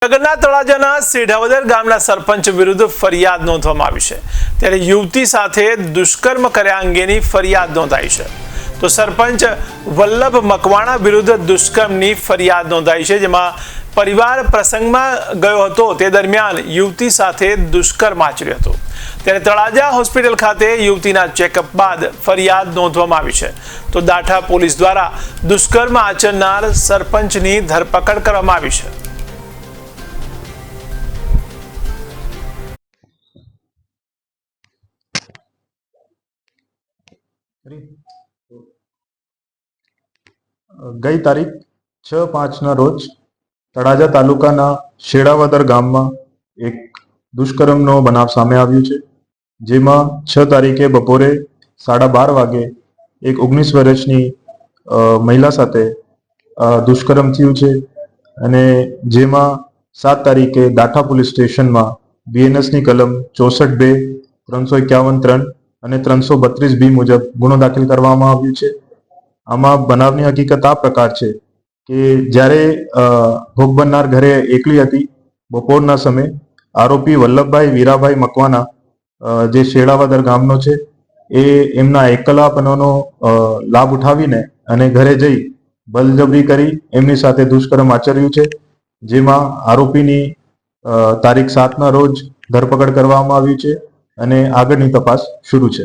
નગરના તળાજાના સેઢાવદર ગામના સરપંચ વિરુદ્ધ ફરિયાદ નોંધવામાં આવી છે। ત્યારે યુવતી સાથે દુષ્કર્મ કર્યા અંગેની ફરિયાદ નોંધાઈ છે। તો સરપંચ વલ્લભ મકવાણા વિરુદ્ધ દુષ્કર્મની ફરિયાદ નોંધાઈ છે, જેમાં પરિવાર પ્રસંગમાં ગયો હતો તે દરમિયાન યુવતી સાથે દુષ્કર્મ આચર્યું હતું। ત્યારે તળાજા હોસ્પિટલ ખાતે યુવતીના ચેકઅપ બાદ ફરિયાદ નોંધવામાં આવી છે। તો દાઠા પોલીસ દ્વારા દુષ્કર્મ આચરનાર સરપંચની ધરપકડ કરવામાં આવી છે। ગઈ તારીખ 6/5 રોજ તળાજા તાલુકાના શેડાવદર ગામમાં એક દુષ્કર્મનો બનાવ સામે આવ્યો છે, જેમાં 6 તારીખે બપોરે 12:30 વાગે એક 19 વર્ષની મહિલા સાથે દુષ્કર્મ થયું છે અને જેમાં 7 તારીખે દાઠા પોલીસ સ્ટેશનમાં બીએનએસની કલમ 64(2), 351(3) અને 332(b) મુજબ ગુનો દાખલ કરવામાં આવ્યો છે। આમાં બનાવની હકીકત આ પ્રકાર છે કે જ્યારે ભોગ બનનાર ઘરે એકલી હતી, બપોરના સમયે આરોપી વલ્લભભાઈ વીરાભાઈ મકવાણા જે શેડાવદર ગામનો છે એ એમના એકલાપણાનો લાભ ઉઠાવીને અને ઘરે જઈ બળજબરી કરી એમની સાથે દુષ્કર્મ આચર્યું છે, જેમાં આરોપીની તારીખ 7ના રોજ ધરપકડ કરવામાં આવી છે અને આગળની તપાસ શરૂ છે।